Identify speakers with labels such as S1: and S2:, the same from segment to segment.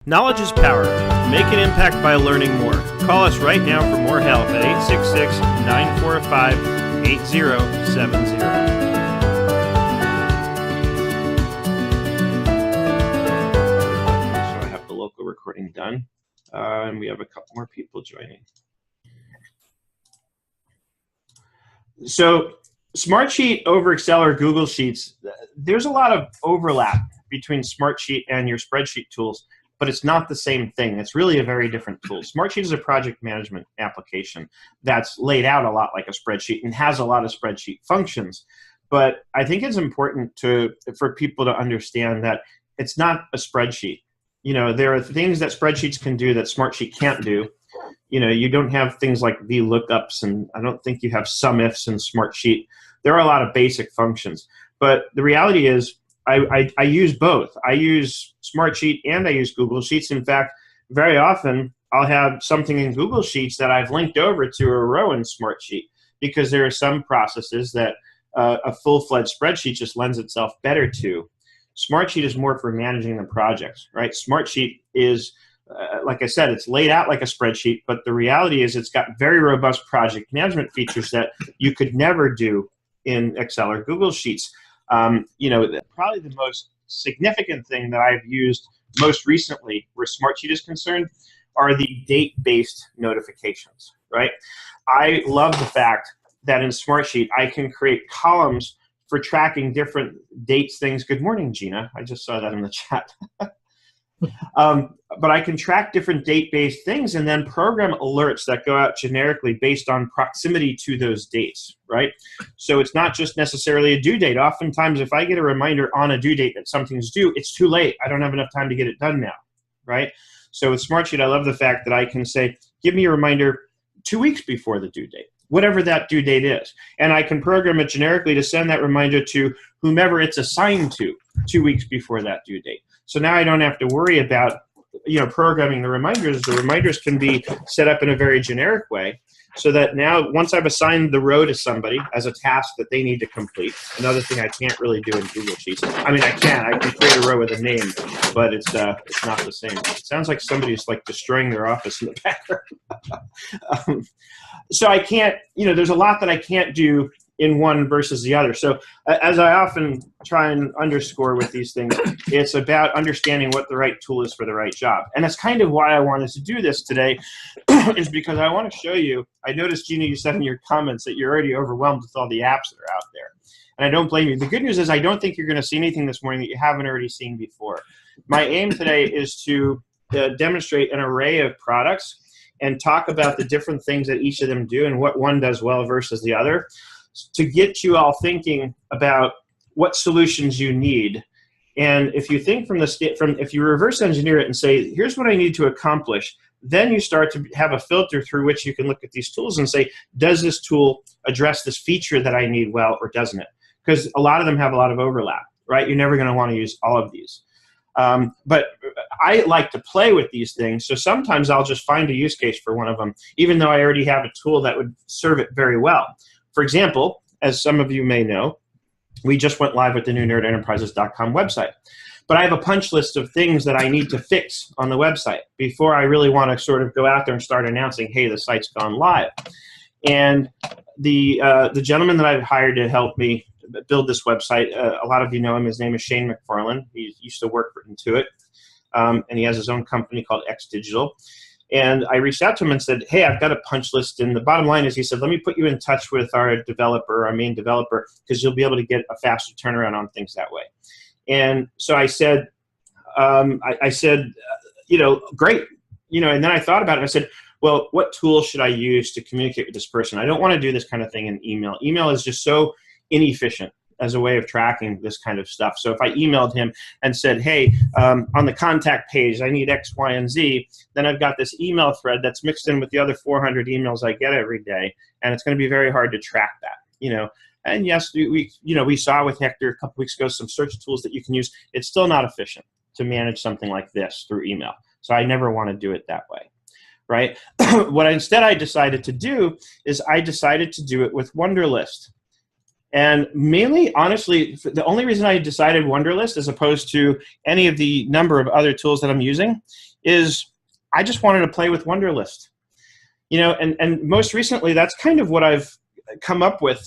S1: Knowledge is power. Make an impact by learning more. Call us right now for more help at 866-945-8070. So I have the local recording done, and we have a couple more people joining. So Smartsheet over Excel or Google Sheets, there's a lot of overlap between Smartsheet and your spreadsheet tools, but it's not the same thing. It's really a very different tool. Smartsheet is a project management application that's laid out a lot like a spreadsheet and has a lot of spreadsheet functions. But I think it's important for people to understand that it's not a spreadsheet. You know, there are things that spreadsheets can do that Smartsheet can't do. You know, you don't have things like VLOOKUPs, and I don't think you have SUMIFs in Smartsheet. There are a lot of basic functions. But the reality is, I use both. I use Smartsheet and I use Google Sheets. In fact, very often I'll have something in Google Sheets that I've linked over to a row in Smartsheet because there are some processes that a full-fledged spreadsheet just lends itself better to. Smartsheet is more for managing the projects, right? Smartsheet is, like I said, it's laid out like a spreadsheet, but the reality is it's got very robust project management features that you could never do in Excel or Google Sheets. You know, probably the most significant thing that I've used most recently where Smartsheet is concerned are the date-based notifications, right? I love the fact that in Smartsheet I can create columns for tracking different dates, things. Good morning, Gina. I just saw that in the chat. But I can track different date-based things and then program alerts that go out generically based on proximity to those dates, right? So it's not just necessarily a due date. Oftentimes, if I get a reminder on a due date that something's due, it's too late. I don't have enough time to get it done now, right? So with Smartsheet, I love the fact that I can say, give me a reminder 2 weeks before the due date, whatever that due date is. And I can program it generically to send that reminder to whomever it's assigned to 2 weeks before that due date. So now I don't have to worry about, you know, programming the reminders. The reminders can be set up in a very generic way so that now once I've assigned the row to somebody as a task that they need to complete, another thing I can't really do in Google Sheets. I mean, I can create a row with a name, but it's not the same. It sounds like somebody's like destroying their office in the background. So I can't, you know, there's a lot that I can't do in one versus the other. So as I often try and underscore with these things, it's about understanding what the right tool is for the right job. And that's kind of why I wanted to do this today, is because I want to show you, I noticed, Gina, you said in your comments that you're already overwhelmed with all the apps that are out there. And I don't blame you. The good news is I don't think you're going to see anything this morning that you haven't already seen before. My aim today is to demonstrate an array of products and talk about the different things that each of them do and what one does well versus the other, to get you all thinking about what solutions you need. And if you think if you reverse engineer it and say, here's what I need to accomplish, then you start to have a filter through which you can look at these tools and say, does this tool address this feature that I need well, or doesn't it? Because a lot of them have a lot of overlap, right? You're never going to want to use all of these. But I like to play with these things, so sometimes I'll just find a use case for one of them, even though I already have a tool that would serve it very well. For example, as some of you may know, we just went live with the new nerdenterprises.com website. But I have a punch list of things that I need to fix on the website before I really want to sort of go out there and start announcing, hey, the site's gone live. And the gentleman that I've hired to help me build this website, a lot of you know him. His name is Shane McFarland. He used to work for Intuit, and he has his own company called X Digital. And I reached out to him and said, hey, I've got a punch list. And the bottom line is, he said, let me put you in touch with our developer, our main developer, because you'll be able to get a faster turnaround on things that way. And so I said, you know, great. You know, and then I thought about it. I said, well, what tool should I use to communicate with this person? I don't want to do this kind of thing in email. Email is just so inefficient as a way of tracking this kind of stuff. So if I emailed him and said, hey, on the contact page, I need X, Y, and Z, then I've got this email thread that's mixed in with the other 400 emails I get every day, and it's going to be very hard to track that, you know. And yes, we saw with Hector a couple weeks ago some search tools that you can use. It's still not efficient to manage something like this through email. So I never want to do it that way, right? What instead I decided to do is I decided to do it with Wunderlist. And mainly, honestly, the only reason I decided Wunderlist as opposed to any of the number of other tools that I'm using is I just wanted to play with Wunderlist. And most recently, that's kind of what I've come up with.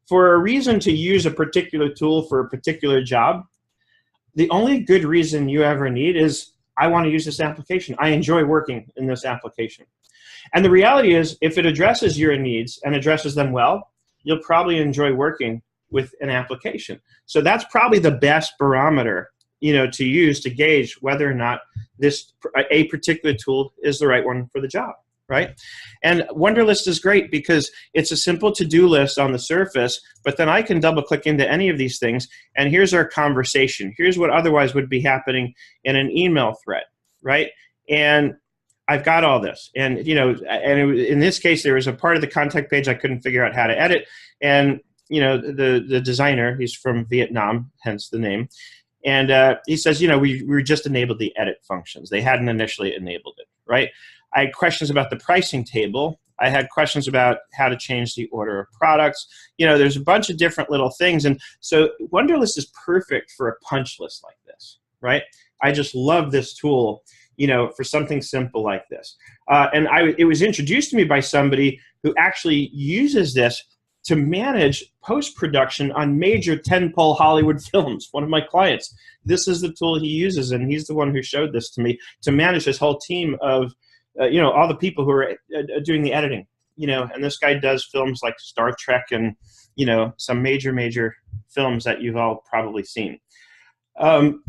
S1: For a reason to use a particular tool for a particular job, the only good reason you ever need is, I want to use this application. I enjoy working in this application. And the reality is, if it addresses your needs and addresses them well, you'll probably enjoy working with an application. So that's probably the best barometer, to use to gauge whether or not a particular tool is the right one for the job, right? And Wunderlist is great because it's a simple to-do list on the surface, but then I can double-click into any of these things, and here's our conversation. Here's what otherwise would be happening in an email thread, right? And I've got all this. And, in this case, there was a part of the contact page I couldn't figure out how to edit, and, the designer, he's from Vietnam, hence the name, and he says, we just enabled the edit functions. They hadn't initially enabled it, right? I had questions about the pricing table. I had questions about how to change the order of products. There's a bunch of different little things. And so Wunderlist is perfect for a punch list like this, right? I just love this tool, for something simple like this. And it was introduced to me by somebody who actually uses this to manage post-production on major tentpole Hollywood films. One of my clients, this is the tool he uses, and he's the one who showed this to me, to manage his whole team of, all the people who are doing the editing. And this guy does films like Star Trek and, some major films that you've all probably seen. So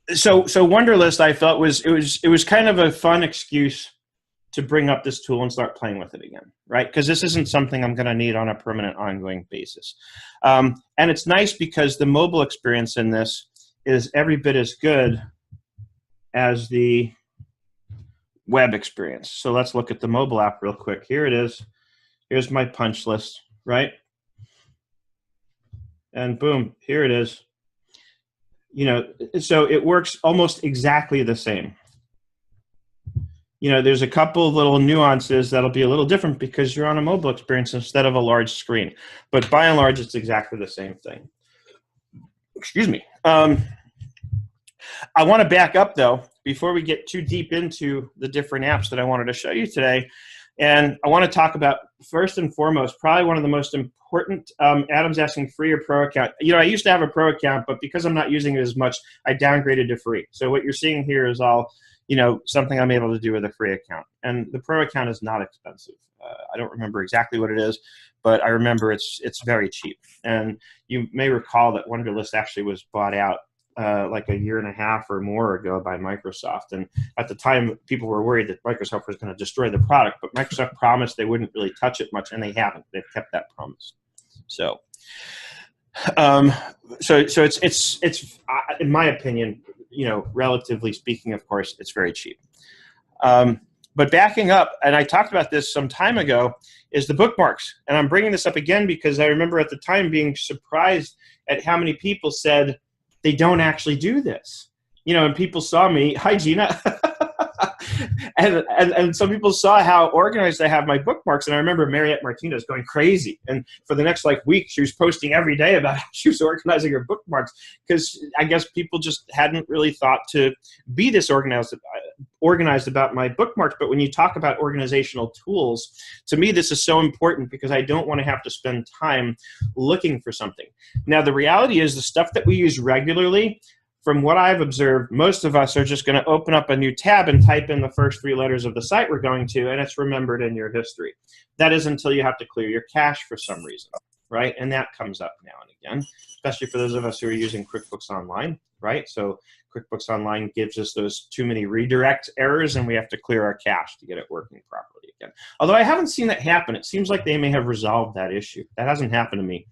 S1: Wunderlist, I felt it was kind of a fun excuse to bring up this tool and start playing with it again, right? Because this isn't something I'm going to need on a permanent, ongoing basis. And it's nice because the mobile experience in this is every bit as good as the web experience. So let's look at the mobile app real quick. Here it is. Here's my punch list, right? And boom, here it is. So it works almost exactly the same. There's a couple of little nuances that'll be a little different because you're on a mobile experience instead of a large screen. But by and large, it's exactly the same thing. Excuse me. I want to back up, though, before we get too deep into the different apps that I wanted to show you today. And I want to talk about, first and foremost, probably one of the most important, Adam's asking free or pro account. I used to have a pro account, but because I'm not using it as much, I downgraded to free. So what you're seeing here is all, something I'm able to do with a free account. And the pro account is not expensive. I don't remember exactly what it is, but I remember it's very cheap. And you may recall that Wunderlist actually was bought out like a year and a half or more ago by Microsoft. And at the time, people were worried that Microsoft was going to destroy the product, but Microsoft promised they wouldn't really touch it much, and they haven't. They've kept that promise. So, it's in my opinion, relatively speaking, of course, it's very cheap. But backing up, and I talked about this some time ago, is the bookmarks. And I'm bringing this up again because I remember at the time being surprised at how many people said they don't actually do this. And people saw me, hi Gina, and some people saw how organized I have my bookmarks. And I remember Mariette Martinez going crazy. And for the next week, she was posting every day about how she was organizing her bookmarks, because I guess people just hadn't really thought to be this organized about my bookmarks. But when you talk about organizational tools, to me, this is so important because I don't want to have to spend time looking for something. Now, the reality is the stuff that we use regularly, from what I've observed, most of us are just going to open up a new tab and type in the first 3 letters of the site we're going to, and it's remembered in your history. That is until you have to clear your cache for some reason, right? And that comes up now and again, especially for those of us who are using QuickBooks Online, right? So QuickBooks Online gives us those too many redirect errors, and we have to clear our cache to get it working properly again. Although I haven't seen that happen. It seems like they may have resolved that issue. That hasn't happened to me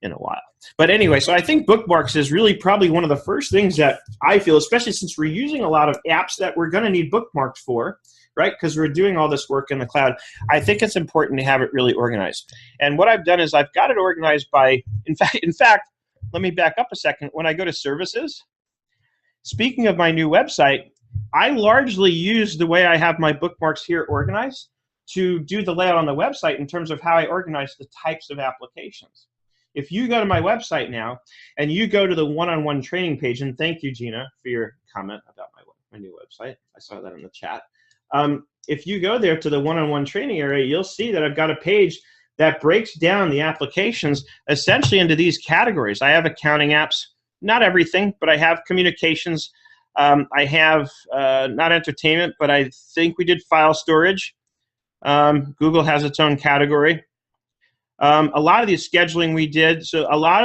S1: in a while. But anyway, so I think bookmarks is really probably one of the first things that I feel, especially since we're using a lot of apps that we're going to need bookmarks for, right? Because we're doing all this work in the cloud. I think it's important to have it really organized. And what I've done is I've got it organized by, in fact, let me back up a second. When I go to services, speaking of my new website, I largely use the way I have my bookmarks here organized to do the layout on the website in terms of how I organize the types of applications. If you go to my website now and you go to the one-on-one training page, and thank you, Gina, for your comment about my new website. I saw that in the chat. If you go there to the one-on-one training area, you'll see that I've got a page that breaks down the applications essentially into these categories. I have accounting apps, not everything, but I have communications. I have not entertainment, but I think we did file storage. Google has its own category. A lot of the scheduling we did. So a lot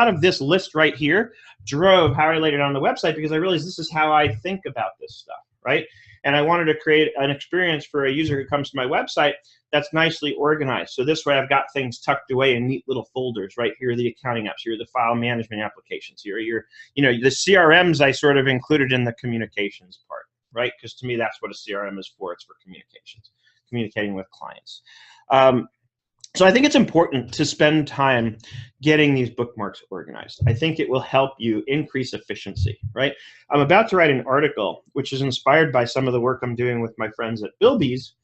S1: of this list right here drove how I laid it on the website, because I realized this is how I think about this stuff, right? And I wanted to create an experience for a user who comes to my website that's nicely organized. So this way I've got things tucked away in neat little folders. Right here are the accounting apps, here are the file management applications, here are your, the CRMs I sort of included in the communications part, right? Because to me, that's what a CRM is for. It's for communications, communicating with clients. So I think it's important to spend time getting these bookmarks organized. I think it will help you increase efficiency, right? I'm about to write an article, which is inspired by some of the work I'm doing with my friends at Bilby's,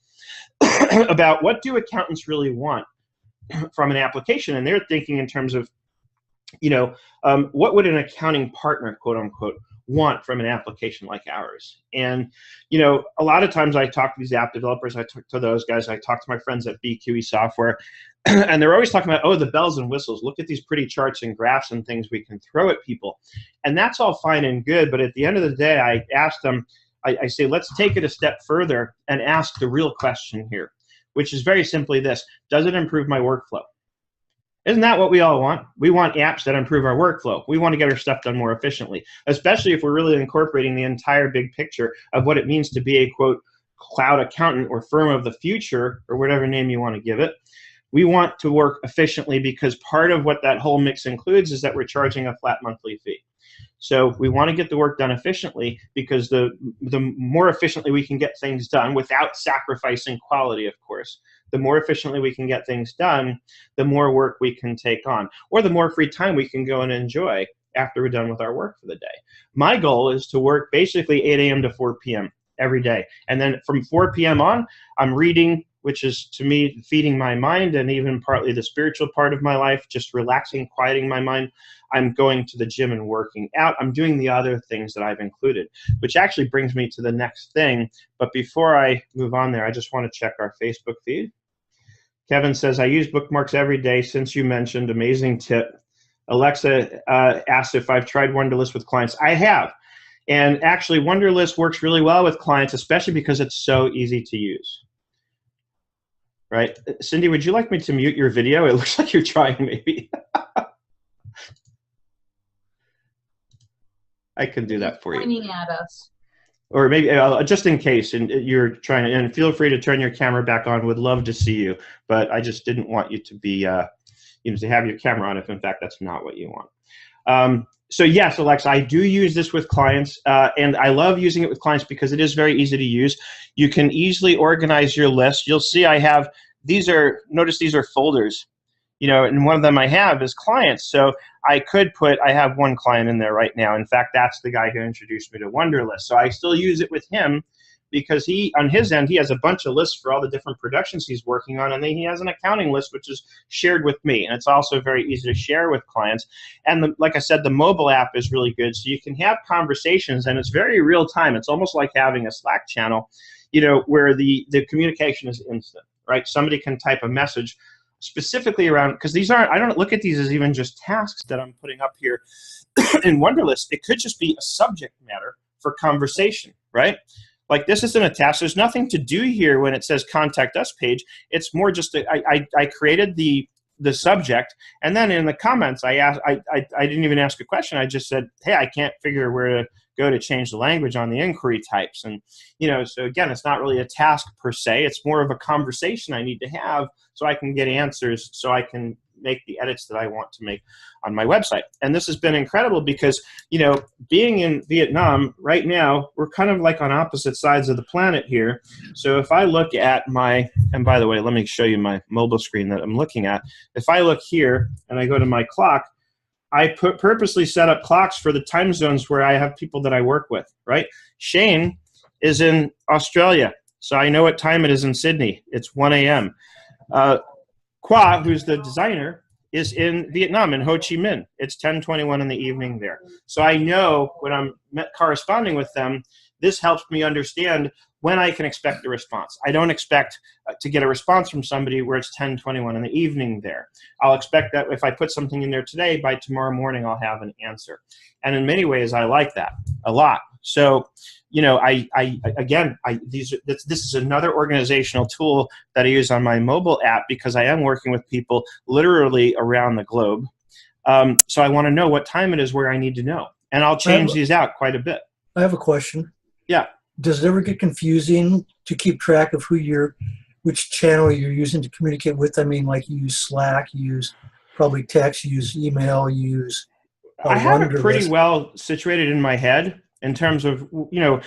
S1: about what do accountants really want from an application. And they're thinking in terms of, what would an accounting partner, quote unquote, want from an application like ours? And, a lot of times I talk to these app developers, I talk to those guys, I talk to my friends at BQE Software, and they're always talking about, oh, the bells and whistles, look at these pretty charts and graphs and things we can throw at people. And that's all fine and good, but at the end of the day, I ask them, I say, let's take it a step further and ask the real question here, which is very simply this: does it improve my workflow? Isn't that what we all want? We want apps that improve our workflow. We want to get our stuff done more efficiently, especially if we're really incorporating the entire big picture of what it means to be a, quote, cloud accountant or firm of the future, or whatever name you want to give it. We want to work efficiently, because part of what that whole mix includes is that we're charging a flat monthly fee. So we want to get the work done efficiently, because the more efficiently we can get things done without sacrificing quality, of course, the more efficiently we can get things done, the more work we can take on, or the more free time we can go and enjoy after we're done with our work for the day. My goal is to work basically 8 a.m. to 4 p.m. every day. And then from 4 p.m. on, I'm reading, which is, to me, feeding my mind and even partly the spiritual part of my life, just relaxing, quieting my mind. I'm going to the gym and working out. I'm doing the other things that I've included, which actually brings me to the next thing. But before I move on there, I just want to check our Facebook feed. Kevin says, I use bookmarks every day since you mentioned. Amazing tip. Alexa asked if I've tried Wunderlist with clients. I have. And actually, Wunderlist works really well with clients, especially because it's so easy to use. Right? Cindy, would you like me to mute your video? It looks like you're trying, maybe. I can do that for you.
S2: Pointing at us.
S1: Or maybe just in case, and you're trying to, and feel free to turn your camera back on. Would love to see you, but I just didn't want you to be, to have your camera on if in fact that's not what you want. So yes, Alexa, I do use this with clients, and I love using it with clients because it is very easy to use. You can easily organize your list. You'll see I have, notice these are folders, and one of them I have is clients. So I could put, I have one client in there right now. In fact, that's the guy who introduced me to Wunderlist. So I still use it with him because he, on his end, he has a bunch of lists for all the different productions he's working on, and then he has an accounting list which is shared with me, and it's also very easy to share with clients. And like I said, the mobile app is really good, so you can have conversations, and it's very real time. It's almost like having a Slack channel, where the communication is instant, right? Somebody can type a message specifically around, because these aren't, I don't look at these as even just tasks that I'm putting up here in Wunderlist. It could just be a subject matter for conversation, right? Like this isn't a task. There's nothing to do here when it says contact us page. It's more just I created the subject, and then in the comments I didn't even ask a question. I just said, hey, I can't figure where to go to change the language on the inquiry types. And so again, it's not really a task per se. It's more of a conversation I need to have so I can get answers, so I can make the edits that I want to make on my website. And this has been incredible because, being in Vietnam right now, we're kind of like on opposite sides of the planet here. So if I look at and by the way, let me show you my mobile screen that I'm looking at. If I look here and I go to my clock, I purposely set up clocks for the time zones where I have people that I work with, right? Shane is in Australia, so I know what time it is in Sydney. It's 1 a.m. Qua, who's the designer, is in Vietnam, in Ho Chi Minh. It's 10:21 in the evening there. So I know when I'm corresponding with them this helps me understand when I can expect a response. I don't expect to get a response from somebody where it's 10:21 in the evening there. I'll expect that if I put something in there today, by tomorrow morning I'll have an answer. And in many ways, I like that a lot. So, you know, this is another organizational tool that I use on my mobile app because I am working with people literally around the globe. So I want to know what time it is where I need to know. And I'll change these out quite a bit.
S2: I have a question.
S1: Yeah.
S2: Does it ever get confusing to keep track of which channel you're using to communicate with? I mean, like you use Slack, you use probably text, you use email, you use
S1: I have it
S2: Wunderlist.
S1: pretty well situated in my head in terms of, you know,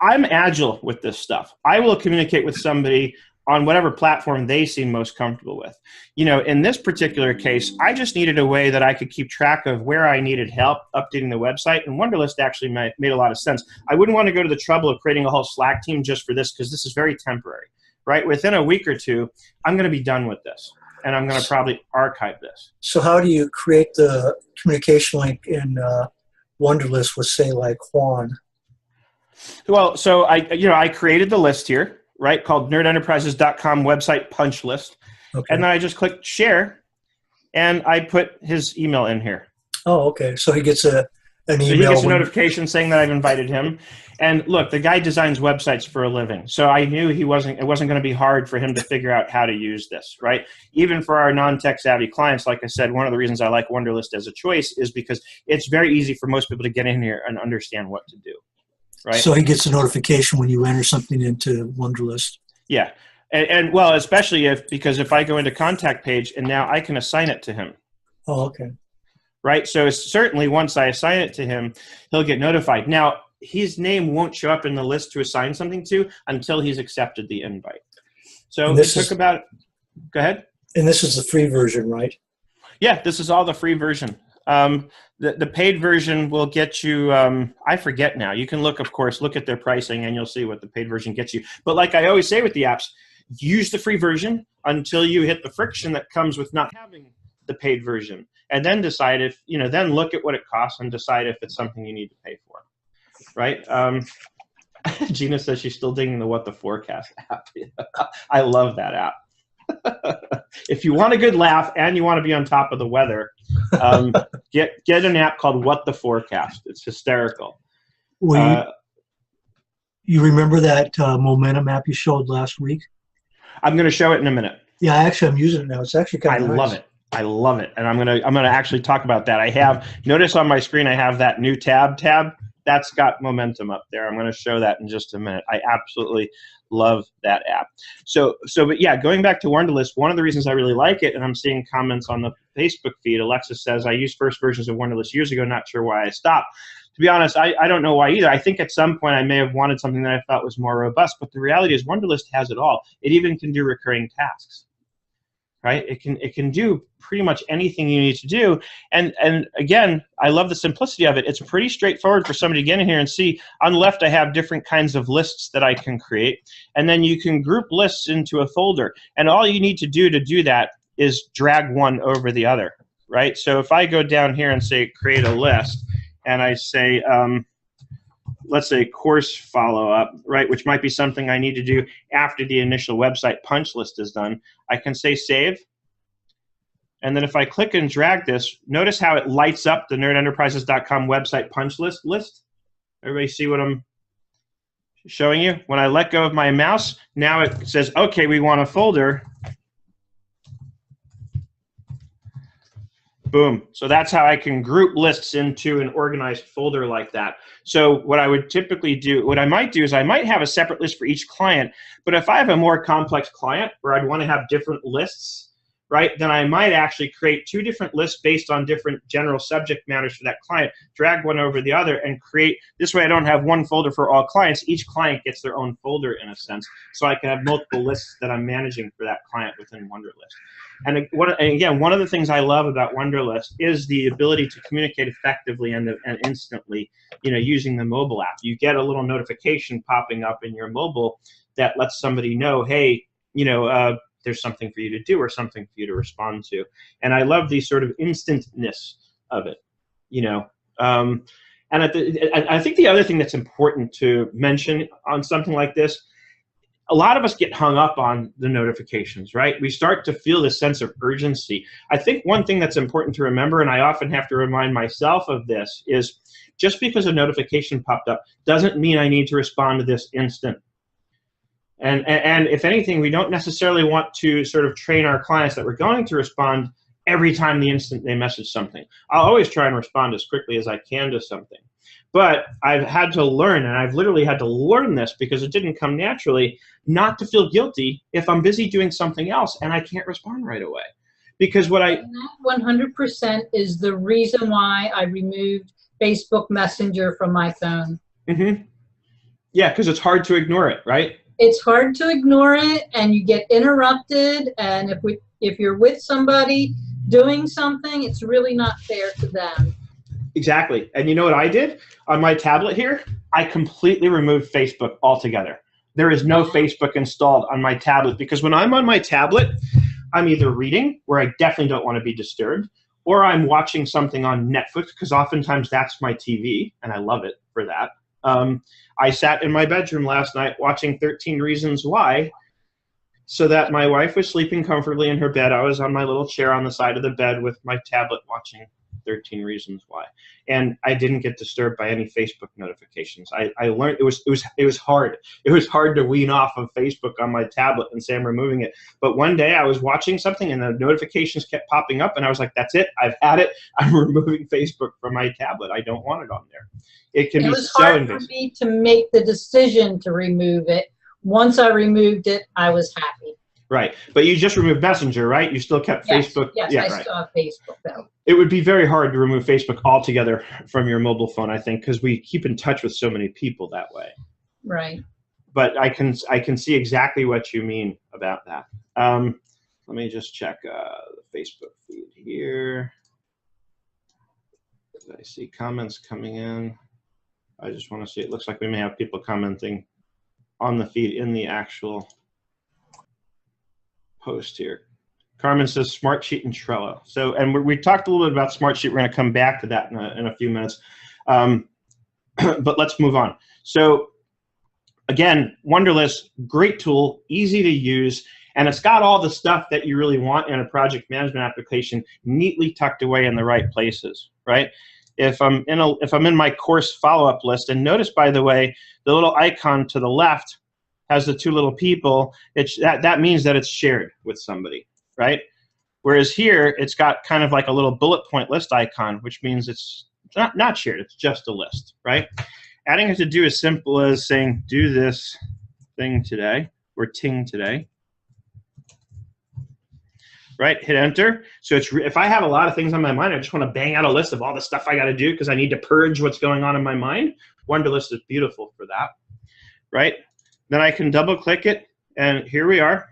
S1: I'm agile with this stuff. I will communicate with somebody on whatever platform they seem most comfortable with. You know, in this particular case, I just needed a way that I could keep track of where I needed help updating the website, and Wunderlist actually made a lot of sense. I wouldn't want to go to the trouble of creating a whole Slack team just for this because this is very temporary, right? Within a week or two, I'm going to be done with this, and I'm going to probably archive this.
S2: So how do you create the communication link in Wunderlist with, say, like Juan?
S1: Well, so I created the list here, right, called nerdenterprises.com website punch list.
S2: Okay.
S1: And then I just clicked share, and I put his email in here.
S2: Oh, okay. So he gets an email.
S1: So he gets a notification saying that I've invited him. And look, the guy designs websites for a living. So I knew it wasn't going to be hard for him to figure out how to use this, right? Even for our non-tech savvy clients, like I said, one of the reasons I like Wunderlist as a choice is because it's very easy for most people to get in here and understand what to do. Right.
S2: So he gets a notification when you enter something into Wunderlist.
S1: Yeah. And well, especially because if I go into contact page and now I can assign it to him.
S2: Oh, okay.
S1: Right. So certainly once I assign it to him, he'll get notified. Now, his name won't show up in the list to assign something to until he's accepted the invite. So it took about, go ahead.
S2: And this is the free version, right?
S1: Yeah, this is all the free version. The paid version will get you, I forget now. You can look at their pricing and you'll see what the paid version gets you. But like I always say with the apps, use the free version until you hit the friction that comes with not having the paid version. And then decide if, then look at what it costs and decide if it's something you need to pay for. Right? Gina says she's still digging the What the Forecast app. I love that app. If you want a good laugh and you want to be on top of the weather, get an app called What the Forecast. It's hysterical.
S2: Well, you remember that Momentum app you showed last week?
S1: I'm going to show it in a minute.
S2: Yeah, actually, I'm using it now. It's actually kind of nice.
S1: Love it. I love it, and I'm gonna actually talk about that. Notice on my screen I have that new tab. That's got Momentum up there. I'm going to show that in just a minute. I absolutely love that app. But yeah, going back to Wunderlist, one of the reasons I really like it, and I'm seeing comments on the Facebook feed, Alexis says, I used first versions of Wunderlist years ago, not sure why I stopped. To be honest, I don't know why either. I think at some point I may have wanted something that I thought was more robust, but the reality is Wunderlist has it all. It even can do recurring tasks. Right? It can do pretty much anything you need to do. And again, I love the simplicity of it. It's pretty straightforward for somebody to get in here and see. On the left, I have different kinds of lists that I can create. And then you can group lists into a folder. And all you need to do that is drag one over the other. Right? So if I go down here and say create a list, and I say, let's say course follow-up, right, which might be something I need to do after the initial website punch list is done, I can say save. And then if I click and drag this, notice how it lights up the nerdenterprises.com website punch list. Everybody see what I'm showing you? When I let go of my mouse, now it says, okay, we want a folder. Boom. So that's how I can group lists into an organized folder like that. So what I would typically do, what I might do is I might have a separate list for each client, but if I have a more complex client where I'd want to have different lists, right, then I might actually create two different lists based on different general subject matters for that client, drag one over the other, and create, this way I don't have one folder for all clients. Each client gets their own folder in a sense, so I can have multiple lists that I'm managing for that client within Wunderlist. And again, one of the things I love about Wunderlist is the ability to communicate effectively and instantly, using the mobile app. You get a little notification popping up in your mobile that lets somebody know, hey, there's something for you to do or something for you to respond to. And I love the sort of instantness of it, And I think the other thing that's important to mention on something like this, a lot of us get hung up on the notifications, right? We start to feel this sense of urgency. I think one thing that's important to remember, and I often have to remind myself of this, is just because a notification popped up doesn't mean I need to respond to this instant. And if anything, we don't necessarily want to sort of train our clients that we're going to respond every time the instant they message something. I'll always try and respond as quickly as I can to something. But I've had to learn, and I've literally had to learn this because it didn't come naturally, not to feel guilty if I'm busy doing something else and I can't respond right away. Because what I...
S3: 100% is the reason why I removed Facebook Messenger from my phone.
S1: Mm-hmm. Yeah, because it's hard to ignore it, right?
S3: It's hard to ignore it, and you get interrupted, and if you're with somebody doing something, it's really not fair to them.
S1: Exactly. And you know what I did? On my tablet here, I completely removed Facebook altogether. There is no Facebook installed on my tablet because when I'm on my tablet, I'm either reading, where I definitely don't want to be disturbed, or I'm watching something on Netflix, because oftentimes that's my TV, and I love it for that. I sat in my bedroom last night watching 13 Reasons Why, so that my wife was sleeping comfortably in her bed. I was on my little chair on the side of the bed with my tablet watching 13 Reasons Why, and I didn't get disturbed by any Facebook notifications. I learned it was hard. It was hard to wean off of Facebook on my tablet and say I'm removing it. But one day I was watching something and the notifications kept popping up, and I was like, "That's it. I've had it. I'm removing Facebook from my tablet. I don't want it on there." It can be so invasive.
S3: It was hard for me to make the decision to remove it. Once I removed it, I was happy.
S1: Right, but you just removed Messenger, right? You still kept Facebook.
S3: Yes,
S1: yeah,
S3: I
S1: right.
S3: still have Facebook though.
S1: It would be very hard to remove Facebook altogether from your mobile phone, I think, because we keep in touch with so many people that way.
S3: Right.
S1: But I can see exactly what you mean about that. Let me just check the Facebook feed here. I see comments coming in. I just want to see. It looks like we may have people commenting on the feed in the actual post here. Carmen says Smartsheet and Trello. So, and we talked a little bit about Smartsheet. We're going to come back to that in a few minutes. But let's move on. So, again, Wunderlist, great tool, easy to use, and it's got all the stuff that you really want in a project management application neatly tucked away in the right places, right? If I'm in my course follow-up list, and notice, by the way, the little icon to the left has the two little people. That means that it's shared with somebody, right? Whereas here, it's got kind of like a little bullet point list icon, which means it's not shared. It's just a list, right? Adding it to do as simple as saying, do this thing today, or ting today. Right, hit enter. So if I have a lot of things on my mind, I just want to bang out a list of all the stuff I got to do because I need to purge what's going on in my mind. Wunderlist is beautiful for that, right? Then I can double click it, and here we are,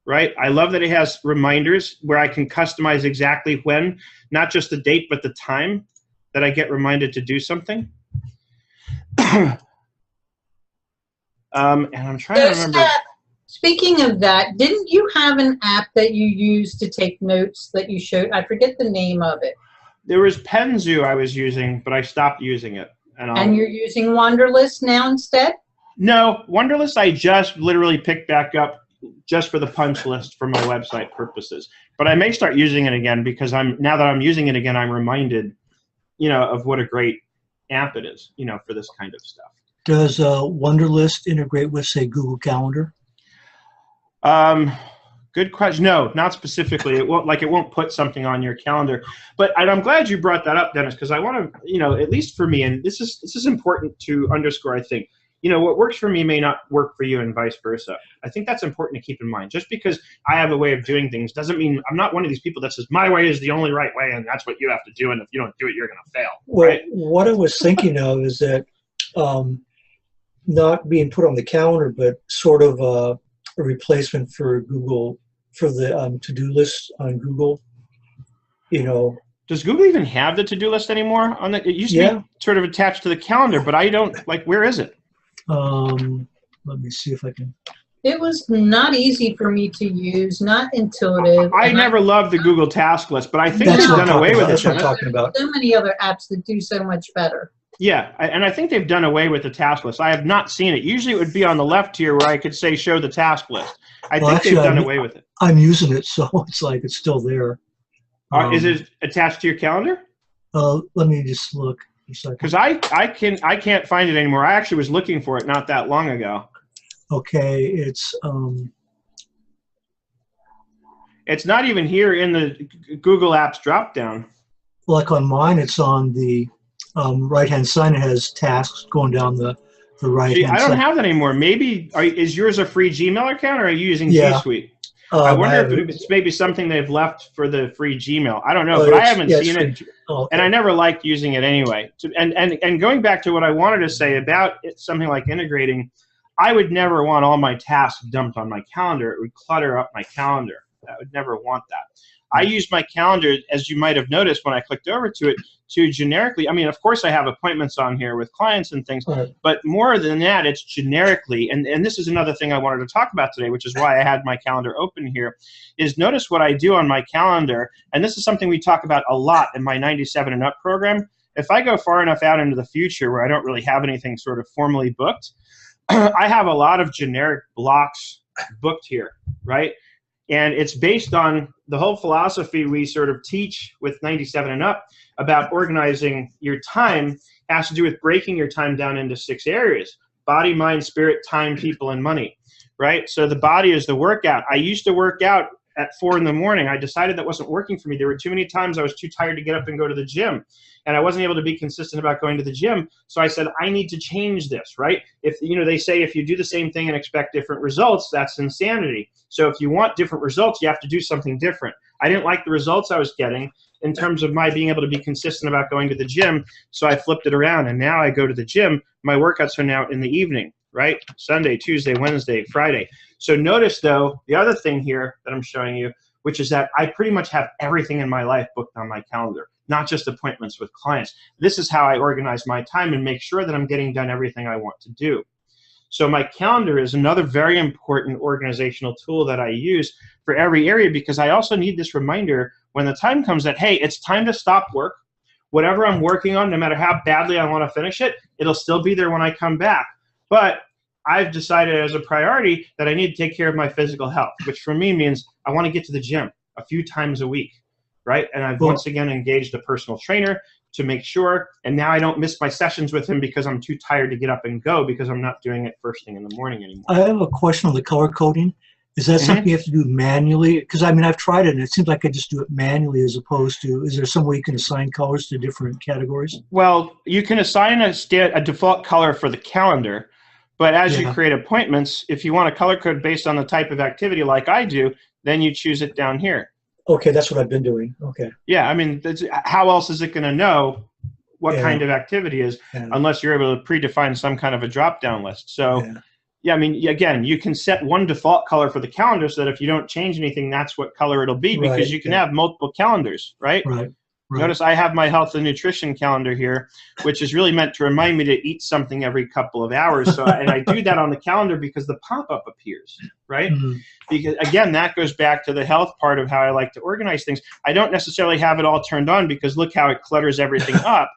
S1: right? I love that it has reminders where I can customize exactly when, not just the date, but the time that I get reminded to do something. And I'm trying to remember.
S3: Speaking of that, didn't you have an app that you used to take notes that you showed? I forget the name of it.
S1: There was Penzu I was using, but I stopped using it.
S3: And you're using Wunderlist now instead?
S1: No, Wunderlist I just literally picked back up just for the punch list for my website purposes. But I may start using it again because now that I'm using it again, I'm reminded, of what a great app it is, for this kind of stuff.
S2: Does Wunderlist integrate with, say, Google Calendar?
S1: Good question. No, not specifically. It won't put something on your calendar. But I'm glad you brought that up, Dennis, because I want to, at least for me, and this is important to underscore, I think. What works for me may not work for you and vice versa. I think that's important to keep in mind. Just because I have a way of doing things doesn't mean I'm not one of these people that says my way is the only right way and that's what you have to do, and if you don't do it, you're going to fail.
S2: Well,
S1: right?
S2: What I was thinking of is that not being put on the calendar, but sort of a replacement for Google, for the to-do list on Google.
S1: Does Google even have the to-do list anymore? It used to be sort of attached to the calendar, but I don't, where is it?
S2: Let me see if I can.
S3: It was not easy for me to use, not intuitive.
S1: I never loved the Google task list, but I think
S2: That's
S1: they've
S2: what I'm
S1: done away
S2: talking
S1: with
S2: about.
S1: it.
S2: That's what I'm
S1: Dennis.
S2: talking about.
S3: So many other apps that do so much better.
S1: Yeah, and I think they've done away with the task list. I have not seen it. Usually it would be on the left here where I could say show the task list. I think they've done away with it.
S2: I'm using it, so it's like it's still there.
S1: Is it attached to your calendar?
S2: Let me just look a second.
S1: Because I can't find it anymore. I actually was looking for it not that long ago.
S2: Okay, it's
S1: not even here in the Google Apps dropdown.
S2: like on mine. It's on the right-hand side. It has tasks going down the right-hand side.
S1: I don't have that anymore. Maybe is yours a free Gmail account, or are you using G Suite? I wonder if it's maybe something they've left for the free Gmail. I don't know, but I haven't seen it, and I never liked using it anyway. And going back to what I wanted to say about something like integrating, I would never want all my tasks dumped on my calendar. It would clutter up my calendar. I would never want that. I use my calendar, as you might have noticed when I clicked over to it, to generically, I mean, of course I have appointments on here with clients and things, but more than that, it's generically, and this is another thing I wanted to talk about today, which is why I had my calendar open here, is notice what I do on my calendar, and this is something we talk about a lot in my 97 and Up program. If I go far enough out into the future where I don't really have anything sort of formally booked, I have a lot of generic blocks booked here, right? And it's based on the whole philosophy we sort of teach with 97 and Up about organizing your time. Has to do with breaking your time down into 6 areas: body, mind, spirit, time, people, and money, right? So the body is the workout. I used to work out at 4 in the morning. I decided that wasn't working for me. There were too many times I was too tired to get up and go to the gym, and I wasn't able to be consistent about going to the gym. So I said, I need to change this, right? If, you know, they say if you do the same thing and expect different results, that's insanity. So if you want different results, you have to do something different. I didn't like the results I was getting in terms of my being able to be consistent about going to the gym. So I flipped it around, and now I go to the gym. My workouts are now in the evening, right? Sunday, Tuesday, Wednesday, Friday. So notice, though, the other thing here that I'm showing you, which is that I pretty much have everything in my life booked on my calendar, not just appointments with clients. This is how I organize my time and make sure that I'm getting done everything I want to do. So my calendar is another very important organizational tool that I use for every area, because I also need this reminder when the time comes that, hey, it's time to stop work. Whatever I'm working on, no matter how badly I want to finish it, it'll still be there when I come back. But I've decided as a priority that I need to take care of my physical health, which for me means I want to get to the gym a few times a week, right? And I've once again engaged a personal trainer to make sure, and now I don't miss my sessions with him because I'm too tired to get up and go because I'm not doing it first thing in the morning anymore.
S2: I have a question on the color coding. Is that something you have to do manually? Because, I mean, I've tried it, and it seems like I just do it manually as opposed to, is there some way you can assign colors to different categories?
S1: Well, you can assign a default color for the calendar, but as you create appointments, if you want a color code based on the type of activity like I do, then you choose it down here.
S2: Okay, that's what I've been doing. Okay.
S1: Yeah, I mean, how else is it going to know what kind of activity is unless you're able to predefine some kind of a drop-down list? So, yeah, I mean, again, you can set one default color for the calendar so that if you don't change anything, that's what color it'll be, because you can have multiple calendars, right?
S2: Right.
S1: Notice I have my health and nutrition calendar here, which is really meant to remind me to eat something every couple of hours. So, and I do that on the calendar because the pop-up appears, right? Because, again, that goes back to the health part of how I like to organize things. I don't necessarily have it all turned on because look how it clutters everything up,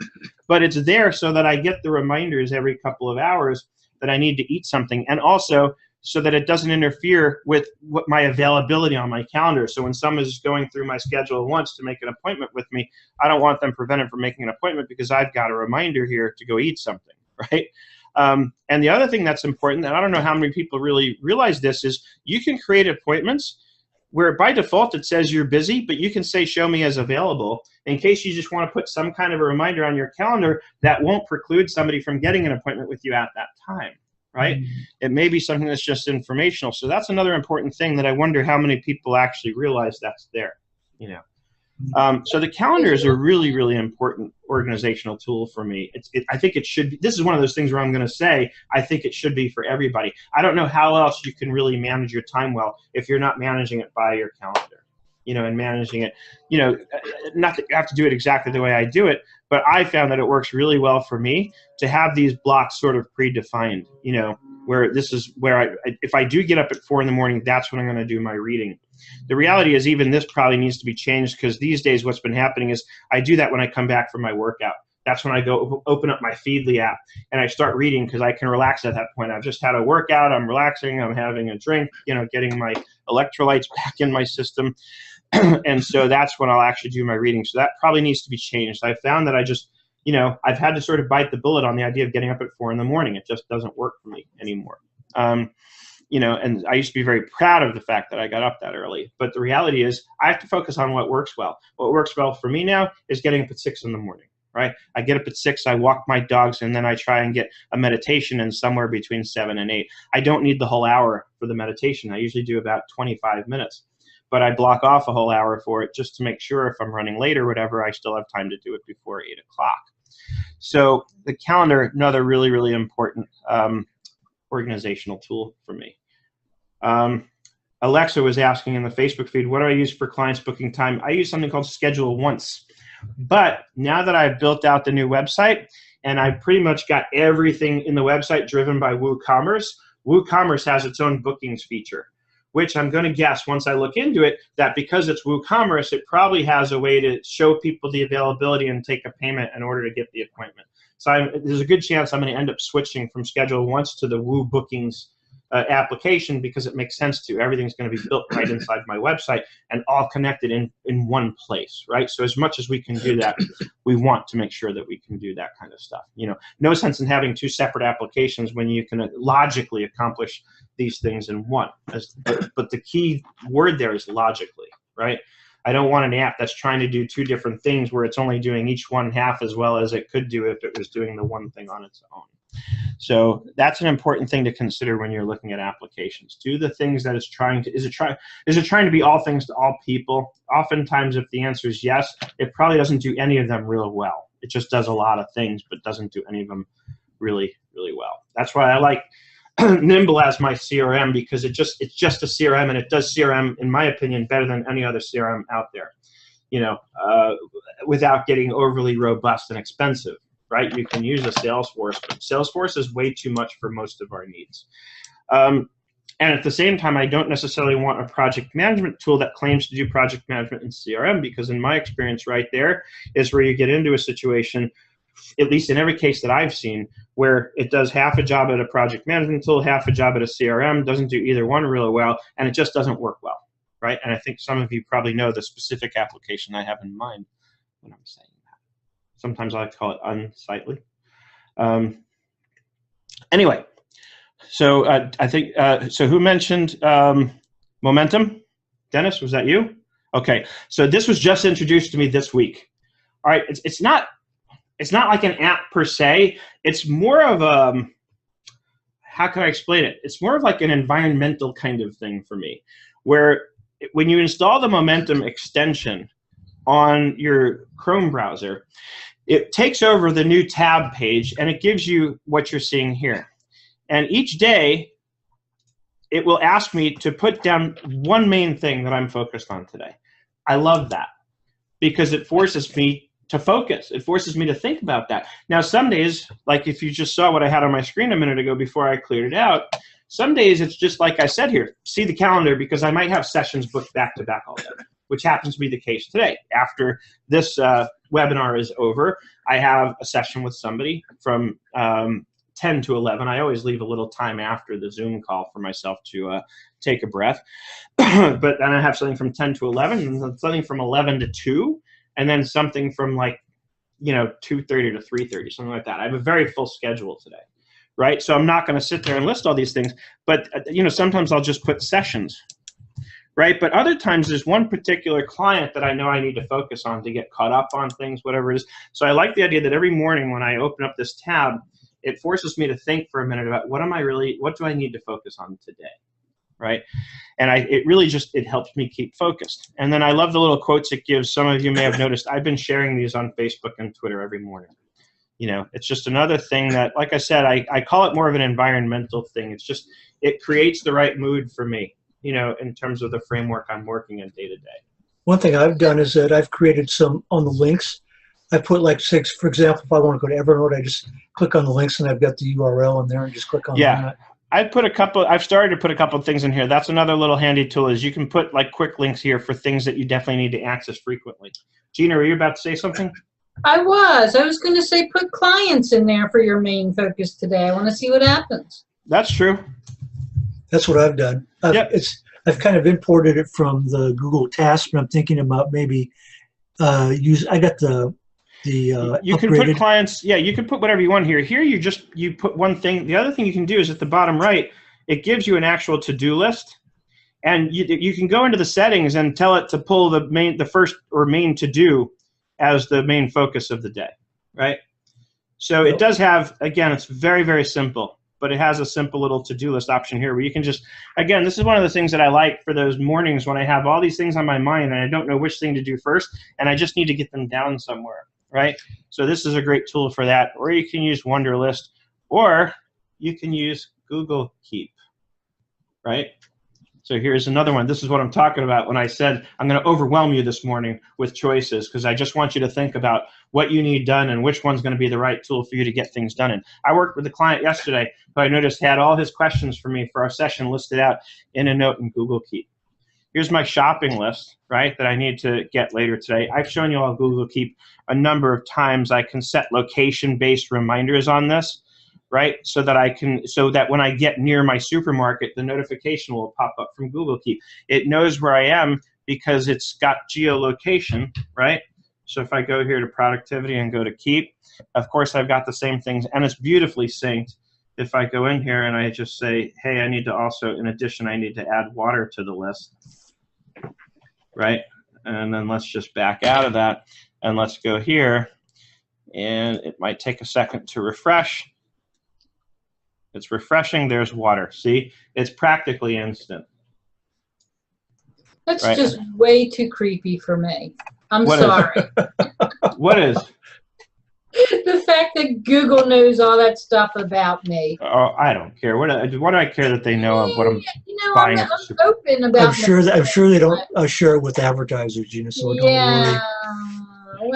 S1: but it's there so that I get the reminders every couple of hours that I need to eat something, and also so that it doesn't interfere with what my availability on my calendar. So when someone is going through my schedule and wants to make an appointment with me, I don't want them prevented from making an appointment because I've got a reminder here to go eat something, right? And the other thing that's important, and I don't know how many people really realize this, is you can create appointments where by default it says you're busy, but you can say show me as available in case you just want to put some kind of a reminder on your calendar that won't preclude somebody from getting an appointment with you at that time. Right? It may be something that's just informational. So that's another important thing that I wonder how many people actually realize that's there. You know, so the calendar is a really, really important organizational tool for me. I think it should be. This is one of those things where I'm going to say I think it should be for everybody. I don't know how else you can really manage your time well if you're not managing it by your calendar. You know, and managing it. You know, not that you have to do it exactly the way I do it, but I found that it works really well for me to have these blocks sort of predefined, you know, where this is where if I do get up at 4 in the morning, that's when I'm going to do my reading. The reality is even this probably needs to be changed, because these days what's been happening is I do that when I come back from my workout. That's when I go open up my Feedly app and I start reading, because I can relax at that point. I've just had a workout, I'm relaxing, I'm having a drink, you know, getting my electrolytes back in my system. And so that's when I'll actually do my reading. So that probably needs to be changed. I found that I just, you know, I've had to sort of bite the bullet on the idea of getting up at 4 in the morning. It just doesn't work for me anymore. You know, and I used to be very proud of the fact that I got up that early. But the reality is I have to focus on what works well. What works well for me now is getting up at 6 in the morning, right? I get up at 6, I walk my dogs, and then I try and get a meditation in somewhere between 7 and 8. I don't need the whole hour for the meditation. I usually do about 25 minutes. But I block off a whole hour for it just to make sure if I'm running late or whatever, I still have time to do it before 8 o'clock. So the calendar, another really, really important organizational tool for me. Alexa was asking in the Facebook feed, what do I use for clients booking time? I use something called Schedule Once. But now that I've built out the new website and I pretty much got everything in the website driven by WooCommerce has its own bookings feature, which I'm going to guess once I look into it that because it's WooCommerce, it probably has a way to show people the availability and take a payment in order to get the appointment. So there's a good chance I'm going to end up switching from Schedule Once to the Woo Bookings application, because it makes sense to. Everything's going to be built right inside my website and all connected in one place, right? So as much as we can do that, we want to make sure that we can do that kind of stuff. You know, no sense in having 2 separate applications when you can logically accomplish these things in one. But the key word there is logically, right? I don't want an app that's trying to do 2 different things where it's only doing each one half as well as it could do if it was doing the one thing on its own. So that's an important thing to consider when you're looking at applications. Do the things that it's trying to, is it trying to be all things to all people? Oftentimes, if the answer is yes, it probably doesn't do any of them real well. It just does a lot of things, but doesn't do any of them really, really well. That's why I like Nimble as my CRM, because it's just a CRM, and it does CRM, in my opinion, better than any other CRM out there, you know, without getting overly robust and expensive. Right? You can use a Salesforce, but Salesforce is way too much for most of our needs. And at the same time, I don't necessarily want a project management tool that claims to do project management in CRM, because in my experience right there is where you get into a situation, at least in every case that I've seen, where it does half a job at a project management tool, half a job at a CRM, doesn't do either one really well, and it just doesn't work well, right? And I think some of you probably know the specific application I have in mind when I'm saying. Sometimes I call it unsightly. Anyway, so I think, so who mentioned momentum? Dennis, was that you? Okay, so this was just introduced to me this week. All right, it's not like an app per se. It's more of a, how can I explain it? It's more of like an environmental kind of thing for me, where when you install the Momentum extension on your Chrome browser, it takes over the new tab page and it gives you what you're seeing here. And each day, it will ask me to put down one main thing that I'm focused on today. I love that because it forces me to focus. It forces me to think about that. Now, some days, like if you just saw what I had on my screen a minute ago before I cleared it out, some days it's just like I said here, see the calendar, because I might have sessions booked back to back all day, which happens to be the case today. After this webinar is over, I have a session with somebody from 10 to 11. I always leave a little time after the Zoom call for myself to take a breath. But then I have something from 10 to 11, and then something from 11 to 2, and then something from like, 2:30 to 3:30, something like that. I have a very full schedule today, right? So I'm not going to sit there and list all these things, but sometimes I'll just put sessions, right? But other times there's one particular client that I know I need to focus on to get caught up on things, whatever it is. So I like the idea that every morning when I open up this tab, it forces me to think for a minute about what do I need to focus on today, right? And it really just, it helps me keep focused. And then I love the little quotes it gives. Some of you may have noticed, I've been sharing these on Facebook and Twitter every morning. It's just another thing that, like I said, I call it more of an environmental thing. It's just, it creates the right mood for me, in terms of the framework I'm working in day to day.
S2: One thing I've done is that I've created some on the links. I put like 6, for example, if I want to go to Evernote, I just click on the links and I've got the URL in there and just click on that.
S1: I've started to put a couple of things in here. That's another little handy tool is you can put like quick links here for things that you definitely need to access frequently. Gina, are you about to say something?
S3: I was going to say put clients in there for your main focus today. I want to see what happens.
S1: That's true.
S2: That's what I've done. I've kind of imported it from the Google Tasks, but I'm thinking about maybe I got the
S1: you can put clients. Yeah, you can put whatever you want here. Here you put one thing. The other thing you can do is at the bottom right, it gives you an actual to-do list, and you can go into the settings and tell it to pull the first or main to-do as the main focus of the day, right? So it does have, again, it's very, very simple, but it has a simple little to-do list option here where you can just, again, this is one of the things that I like for those mornings when I have all these things on my mind and I don't know which thing to do first, and I just need to get them down somewhere, right? So this is a great tool for that. Or you can use Wunderlist, or you can use Google Keep, right? So here's another one. This is what I'm talking about when I said I'm going to overwhelm you this morning with choices, because I just want you to think about what you need done and which one's going to be the right tool for you to get things done in. I worked with a client yesterday who I noticed had all his questions for me for our session listed out in a note in Google Keep. Here's my shopping list, right, that I need to get later today. I've shown you all Google Keep a number of times. I can set location-based reminders on this, right? So that when I get near my supermarket, the notification will pop up from Google Keep. It knows where I am because it's got geolocation, right? So if I go here to productivity and go to Keep, of course I've got the same things, and it's beautifully synced. If I go in here and I just say, hey, I need to also, in addition, I need to add water to the list, right? And then let's just back out of that and let's go here, and it might take a second to refresh. It's refreshing. There's water. See? It's practically instant.
S3: That's right? Just way too creepy for me. I'm sorry.
S1: What is?
S3: The fact that Google knows all that stuff about me.
S1: Oh, I don't care. What do I care that they know of what I'm buying?
S3: I'm open about.
S2: I'm sure they don't share it with advertisers, Gina. So don't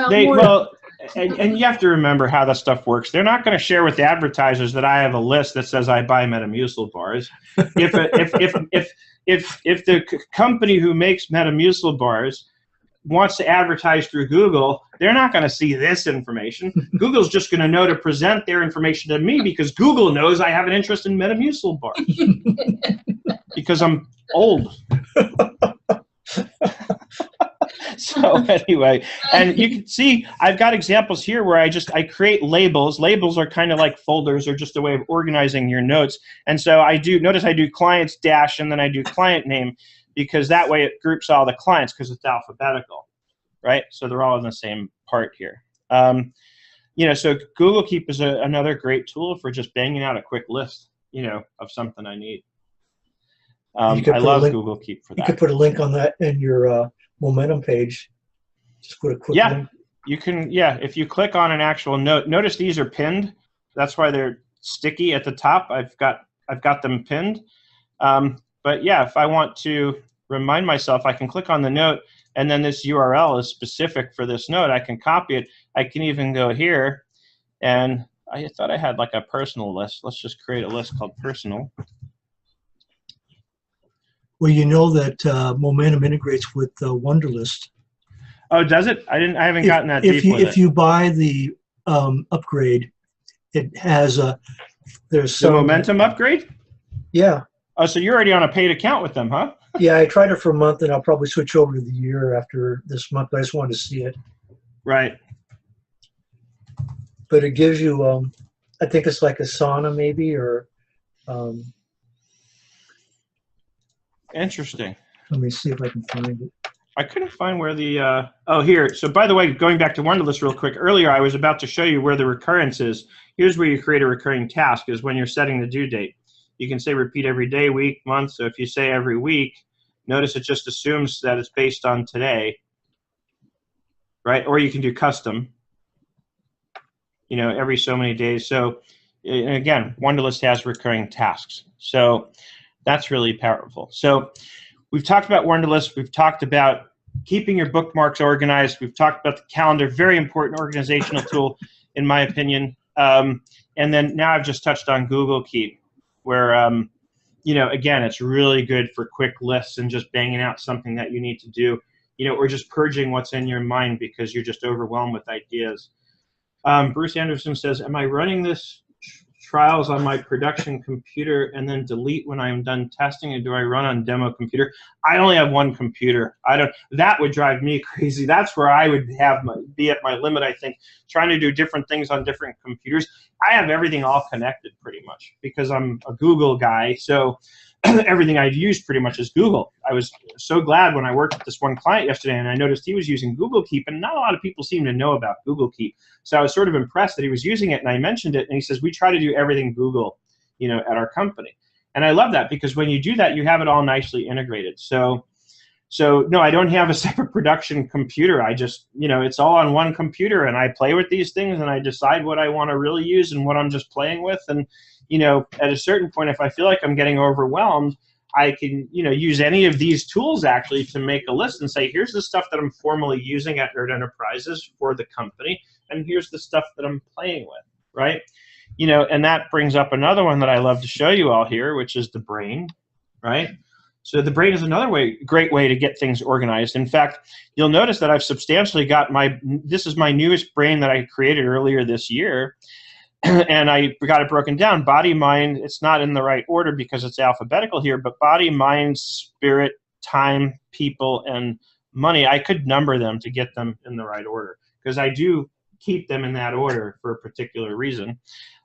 S2: worry.
S1: Well, and you have to remember how that stuff works. They're not going to share with the advertisers that I have a list that says I buy Metamucil bars. If the company who makes Metamucil bars wants to advertise through Google, they're not going to see this information. Google's just going to know to present their information to me because Google knows I have an interest in Metamucil bars because I'm old. So anyway, and you can see I've got examples here where I create labels. Labels are kind of like folders or just a way of organizing your notes. And so notice I do clients dash and then I do client name, because that way it groups all the clients because it's alphabetical, right? So they're all in the same part here. So Google Keep is another great tool for just banging out a quick list, of something I need. I love Google Keep for that.
S2: You could put a link on that in your Momentum page. Just put a quick link.
S1: You can. Yeah, if you click on an actual note, notice these are pinned. That's why they're sticky at the top. I've got them pinned. But yeah, if I want to remind myself, I can click on the note, and then this URL is specific for this note. I can copy it. I can even go here, and I thought I had like a personal list. Let's just create a list called personal.
S2: Well, you know that Momentum integrates with Wunderlist.
S1: Oh, does it? I haven't gotten that deep with it.
S2: If you buy the upgrade, it has there's some
S1: Momentum upgrade.
S2: Yeah.
S1: Oh, so you're already on a paid account with them, huh?
S2: Yeah, I tried it for a month, and I'll probably switch over to the year after this month. But I just wanted to see it.
S1: Right.
S2: But it gives you, I think it's like Asana maybe, or.
S1: Interesting.
S2: Let me see if I can find it.
S1: I couldn't find where the, oh, here. So by the way, going back to Wunderlist real quick, earlier I was about to show you where the recurrence is. Here's where you create a recurring task, is when you're setting the due date. You can say repeat every day, week, month. So if you say every week, notice it just assumes that it's based on today, right? Or you can do custom, every so many days. So again, Wunderlist has recurring tasks. So that's really powerful. So we've talked about Wunderlist. We've talked about keeping your bookmarks organized. We've talked about the calendar, very important organizational tool, in my opinion. And then now I've just touched on Google Keep. where, again, it's really good for quick lists and just banging out something that you need to do, or just purging what's in your mind because you're just overwhelmed with ideas. Bruce Anderson says, am I running this trials on my production computer and then delete when I'm done testing, or do I run on demo computer? I only have one computer. That would drive me crazy. That's where I would be at my limit, I think, trying to do different things on different computers. I have everything all connected pretty much because I'm a Google guy, so everything I've used pretty much is Google. I was so glad when I worked with this one client yesterday and I noticed he was using Google Keep, and not a lot of people seem to know about Google Keep. So I was sort of impressed that he was using it, and I mentioned it, and he says, we try to do everything Google, at our company. And I love that because when you do that, you have it all nicely integrated. So no, I don't have a separate production computer. I just, it's all on one computer, and I play with these things, and I decide what I want to really use and what I'm just playing with. And, at a certain point, if I feel like I'm getting overwhelmed, I can, use any of these tools actually to make a list and say, here's the stuff that I'm formally using at Nerd Enterprises for the company, and here's the stuff that I'm playing with, right? And that brings up another one that I love to show you all here, which is the brain, right? So the brain is another great way to get things organized. In fact, you'll notice that I've substantially got this is my newest brain that I created earlier this year. And I got it broken down. Body, mind, it's not in the right order because it's alphabetical here, but body, mind, spirit, time, people, and money. I could number them to get them in the right order because I do keep them in that order for a particular reason.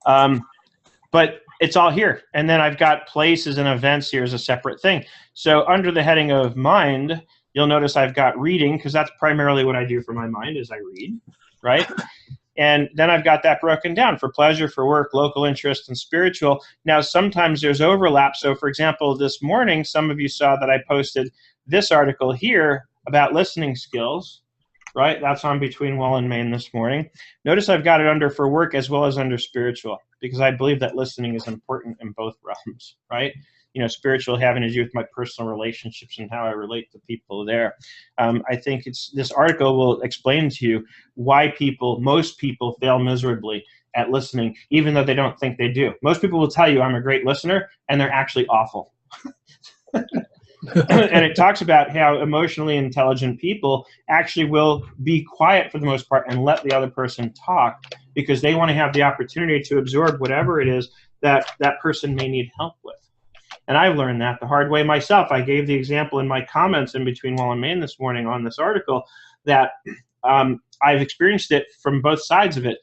S1: But it's all here. And then I've got places and events here as a separate thing. So under the heading of mind, you'll notice I've got reading because that's primarily what I do for my mind is I read, right? And then I've got that broken down for pleasure, for work, local interest, and spiritual. Now, sometimes there's overlap. So, for example, this morning, some of you saw that I posted this article here about listening skills, right? That's on Between Will and Main this morning. Notice I've got it under for work as well as under spiritual because I believe that listening is important in both realms, right? Spiritual having to do with my personal relationships and how I relate to people there. I think this article will explain to you why most people fail miserably at listening, even though they don't think they do. Most people will tell you I'm a great listener, and they're actually awful. And it talks about how emotionally intelligent people actually will be quiet for the most part and let the other person talk because they want to have the opportunity to absorb whatever it is that person may need help with. And I've learned that the hard way myself. I gave the example in my comments in Between Will and Main this morning on this article that I've experienced it from both sides of it,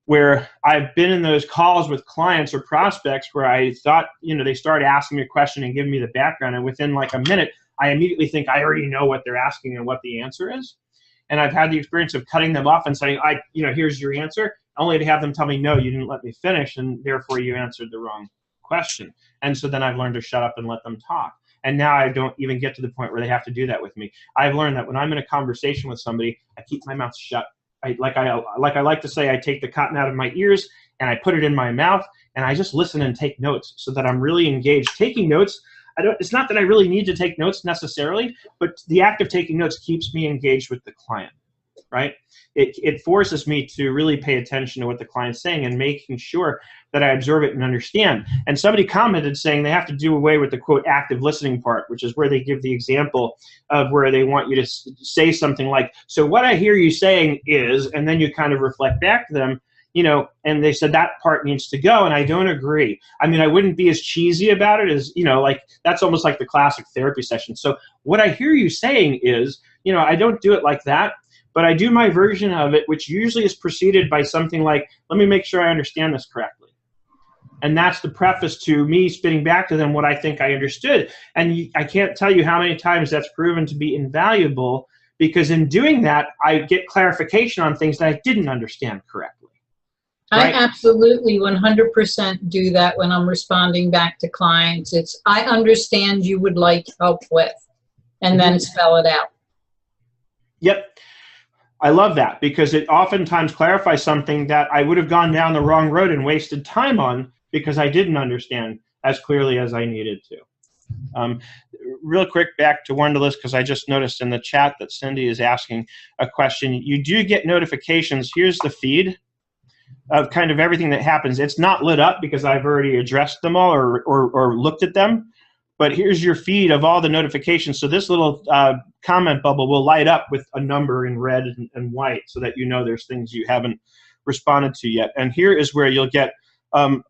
S1: where I've been in those calls with clients or prospects where I thought, they started asking me a question and giving me the background, and within like a minute, I immediately think I already know what they're asking and what the answer is. And I've had the experience of cutting them off and saying, here's your answer, only to have them tell me, no, you didn't let me finish, and therefore you answered the wrong question. And so then I've learned to shut up and let them talk. And now I don't even get to the point where they have to do that with me. I've learned that when I'm in a conversation with somebody, I keep my mouth shut. I like to say, I take the cotton out of my ears and I put it in my mouth and I just listen and take notes so that I'm really engaged. Taking notes, it's not that I really need to take notes necessarily, but the act of taking notes keeps me engaged with the client, right? It forces me to really pay attention to what the client's saying and making sure that I absorb it and understand. And somebody commented saying they have to do away with the, quote, active listening part, which is where they give the example of where they want you to say something like, so what I hear you saying is, and then you kind of reflect back to them, and they said that part needs to go, and I don't agree. I mean, I wouldn't be as cheesy about it as, like, that's almost like the classic therapy session. So what I hear you saying is, I don't do it like that. But I do my version of it, which usually is preceded by something like, let me make sure I understand this correctly. And that's the preface to me spitting back to them what I think I understood. And I can't tell you how many times that's proven to be invaluable because in doing that, I get clarification on things that I didn't understand correctly. Right?
S3: I absolutely 100% do that when I'm responding back to clients. It's, I understand you would like help with, and then spell it out.
S1: Yep. I love that because it oftentimes clarifies something that I would have gone down the wrong road and wasted time on because I didn't understand as clearly as I needed to. Real quick, back to Wunderlist, because I just noticed in the chat that Cindy is asking a question. You do get notifications. Here's the feed. of kind of everything that happens. It's not lit up because I've already addressed them all or looked at them. But here's your feed of all the notifications. So this little comment bubble will light up with a number in red and white so that you know there's things you haven't responded to yet. And here is where you'll get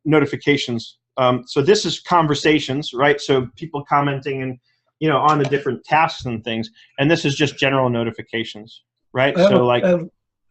S1: notifications. So this is conversations, right? So people commenting and on the different tasks and things. And this is just general notifications, right?
S2: I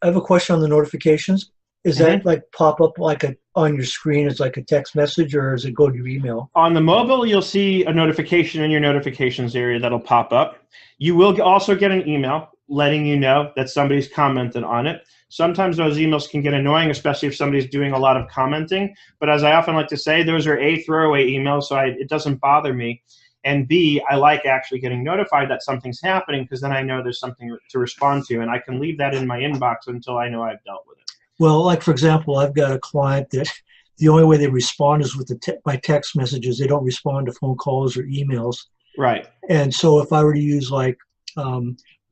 S2: have a question on the notifications. Is that like pop up like on your screen as like a text message, or does it go to your email?
S1: On the mobile, you'll see a notification in your notifications area that'll pop up. You will also get an email letting you know that somebody's commented on it. Sometimes those emails can get annoying, especially if somebody's doing a lot of commenting. But as I often like to say, those are A, throwaway emails, so it doesn't bother me. And B, I like actually getting notified that something's happening because then I know there's something to respond to, and I can leave that in my inbox until I know I've dealt with it.
S2: Well, like for example, I've got a client that the only way they respond is with by text messages. They don't respond to phone calls or emails.
S1: Right.
S2: And so if I were to use like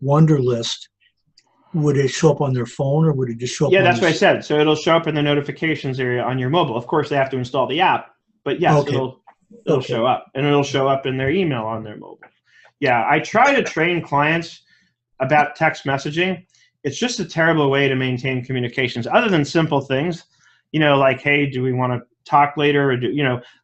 S2: Wunderlist, would it show up on their phone or would it just show up?
S1: Yeah, that's what I said. So it'll show up in the notifications area on your mobile. Of course, they have to install the app, but yes, it'll show up, and it'll show up in their email on their mobile. Yeah, I try to train clients about text messaging. It's just a terrible way to maintain communications, other than simple things, like, hey, do we want to talk later, or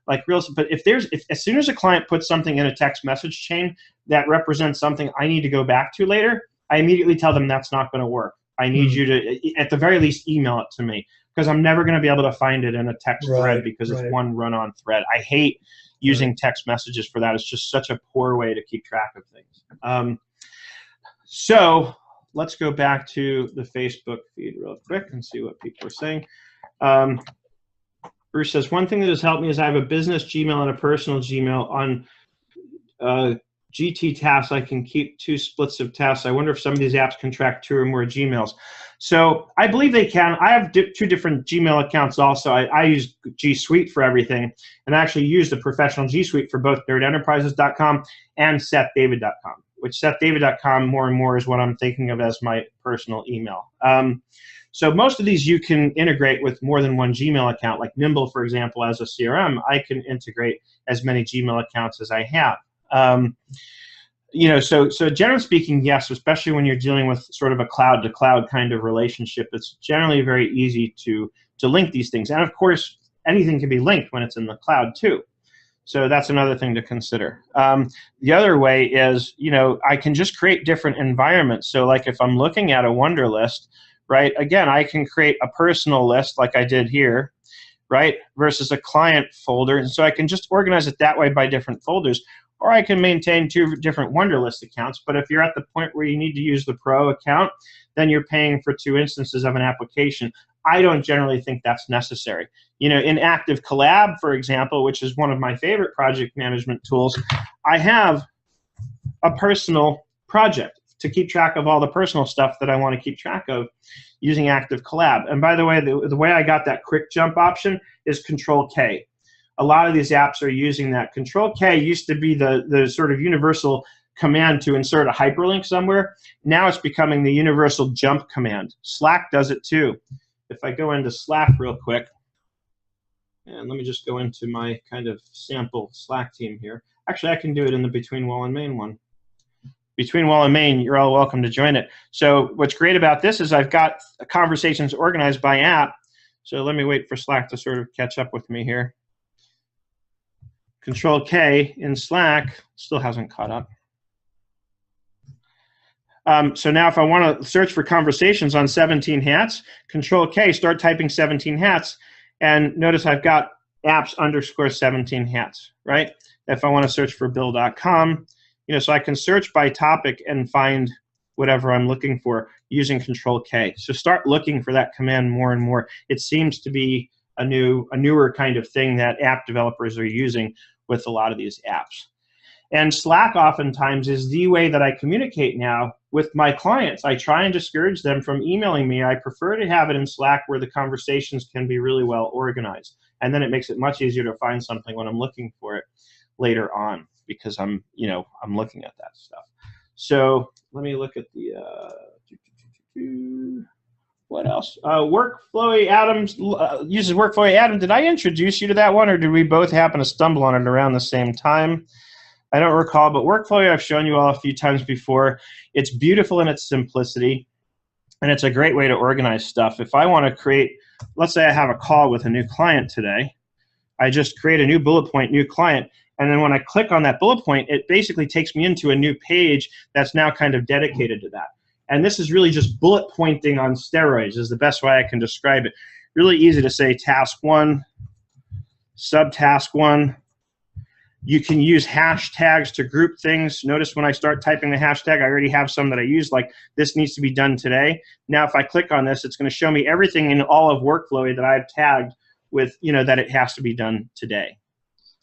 S1: but if as soon as a client puts something in a text message chain that represents something I need to go back to later, I immediately tell them that's not going to work. I need you to, at the very least, email it to me, because I'm never going to be able to find it in a text thread because it's one run-on thread. I hate using text messages for that. It's just such a poor way to keep track of things. So let's go back to the Facebook feed real quick and see what people are saying. Bruce says, one thing that has helped me is I have a business Gmail and a personal Gmail. On GT tasks, I can keep 2 splits of tasks. I wonder if some of these apps can track 2 or more Gmails. So I believe they can. I have 2 different Gmail accounts also. I use G Suite for everything, and I actually use the professional G Suite for both nerdenterprises.com and SethDavid.com, which SethDavid.com more and more is what I'm thinking of as my personal email. So most of these you can integrate with more than one Gmail account. Like Nimble, for example, as a CRM, I can integrate as many Gmail accounts as I have. So generally speaking, yes, especially when you're dealing with sort of a cloud-to-cloud kind of relationship, it's generally very easy to link these things. And of course, anything can be linked when it's in the cloud too. So that's another thing to consider. The other way is, I can just create different environments. So like if I'm looking at a Wunderlist, right, again, I can create a personal list like I did here, right, versus a client folder. And so I can just organize it that way by different folders. Or I can maintain 2 different Wunderlist accounts. But if you're at the point where you need to use the Pro account, then you're paying for 2 instances of an application. I don't generally think that's necessary. In Active Collab, for example, which is one of my favorite project management tools, I have a personal project to keep track of all the personal stuff that I want to keep track of using Active Collab. And by the way, the way I got that quick jump option is Control K. A lot of these apps are using that. Control K used to be the sort of universal command to insert a hyperlink somewhere. Now it's becoming the universal jump command. Slack does it too. If I go into Slack real quick, and let me just go into my kind of sample Slack team here. Actually, I can do it in the Between Wall and Main one. Between Wall and Main, you're all welcome to join it. So what's great about this is I've got conversations organized by app. So let me wait for Slack to sort of catch up with me here. Control K in Slack still hasn't caught up. So now if I want to search for conversations on 17 hats, Control K, start typing 17 hats, and notice I've got apps _ 17 hats, right? If I want to search for Bill.com, so I can search by topic and find whatever I'm looking for using Control K. So start looking for that command more and more. It seems to be a newer kind of thing that app developers are using with a lot of these apps. And Slack oftentimes is the way that I communicate now with my clients. I try and discourage them from emailing me. I prefer to have it in Slack where the conversations can be really well organized. And then it makes it much easier to find something when I'm looking for it later on, because I'm looking at that stuff. So let me look at the What else? Workflowy Adams uses Workflowy Adam. Did I introduce you to that one, or did we both happen to stumble on it around the same time? I don't recall, but Workflowy I've shown you all a few times before. It's beautiful in its simplicity, and it's a great way to organize stuff. If I want to create, let's say I have a call with a new client today, I just create a new bullet point, new client, and then when I click on that bullet point, it basically takes me into a new page that's now kind of dedicated to that. And this is really just bullet pointing on steroids is the best way I can describe it. Really easy to say task 1, subtask 1. You can use hashtags to group things. Notice when I start typing the hashtag, I already have some that I use, like this needs to be done today. Now if I click on this, it's going to show me everything in all of Workflowy that I've tagged with, that it has to be done today.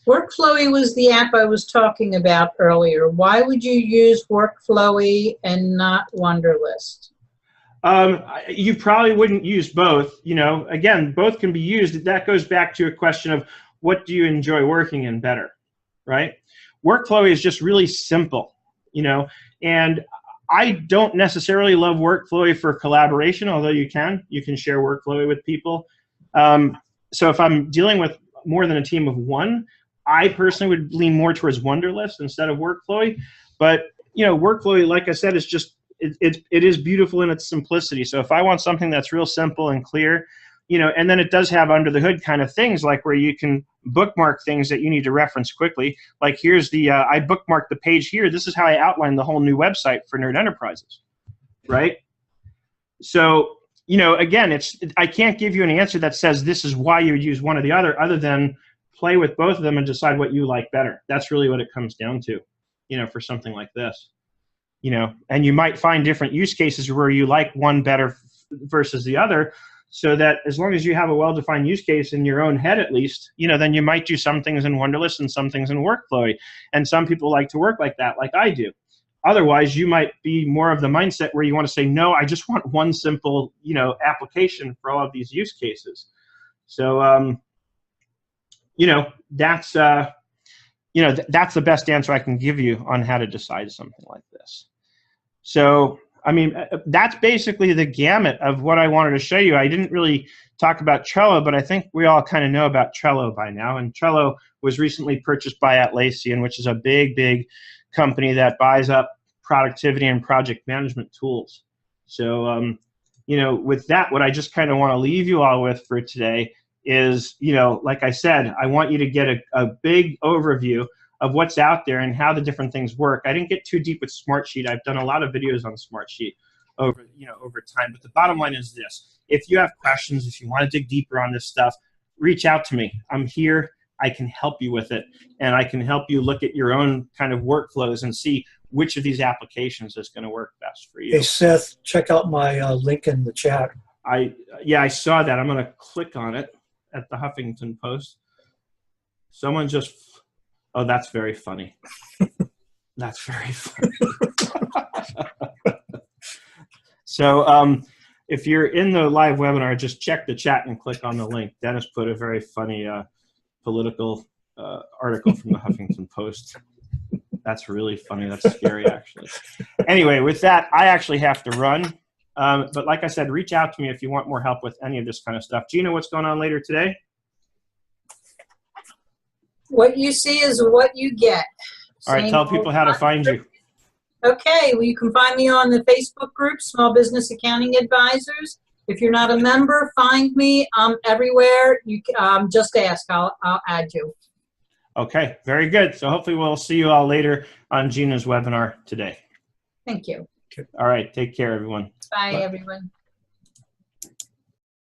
S3: Workflowy was the app I was talking about earlier. Why would you use Workflowy and not Wunderlist?
S1: You probably wouldn't use both. Again, both can be used. That goes back to a question of what do you enjoy working in better, right? Workflowy is just really simple, and I don't necessarily love Workflowy for collaboration, although you can share Workflowy with people. So if I'm dealing with more than a team of one, I personally would lean more towards Wunderlist instead of Workflowy. But Workflowy, like I said, is just it is beautiful in its simplicity. So if I want something that's real simple and clear, and then it does have under the hood kind of things like where you can bookmark things that you need to reference quickly. Like here's the I bookmarked the page here. This is how I outline the whole new website for Nerd Enterprises, right? So again, I can't give you an answer that says this is why you would use one or the other than play with both of them and decide what you like better. That's really what it comes down to, for something like this. And you might find different use cases where you like one better versus the other, so that as long as you have a well-defined use case in your own head at least, then you might do some things in Wunderlist and some things in Workflowy. And some people like to work like that, like I do. Otherwise, you might be more of the mindset where you want to say, no, I just want one simple, application for all of these use cases. So, that's that's the best answer I can give you on how to decide something like this. So, that's basically the gamut of what I wanted to show you. I didn't really talk about Trello, but I think we all kind of know about Trello by now. And Trello was recently purchased by Atlassian, which is a big, big company that buys up productivity and project management tools. So, with that, what I just kind of want to leave you all with for today is, like I said, I want you to get a big overview of what's out there and how the different things work. I didn't get too deep with Smartsheet. I've done a lot of videos on Smartsheet over time. But the bottom line is this. If you have questions, if you want to dig deeper on this stuff, reach out to me. I'm here. I can help you with it. And I can help you look at your own kind of workflows and see which of these applications is going to work best for you.
S2: Hey, Seth, check out my link in the chat.
S1: I saw that. I'm going to click on it at the Huffington Post. Someone just... Oh, that's very funny. That's very funny. So if you're in the live webinar, just check the chat and click on the link. Dennis put a very funny political article from the Huffington Post. That's really funny. That's scary, actually. Anyway, with that, I actually have to run. But like I said, reach out to me if you want more help with any of this kind of stuff. Gina, what's going on later today?
S3: What you see is what you get.
S1: All right, tell people how to find you.
S3: Okay, well, you can find me on the Facebook group, Small Business Accounting Advisors. If you're not a member, find me. I'm everywhere. You just ask. I'll add you.
S1: Okay, very good. So hopefully we'll see you all later on Gina's webinar today.
S3: Thank you.
S1: All right, take care, everyone.
S3: Bye. Everyone.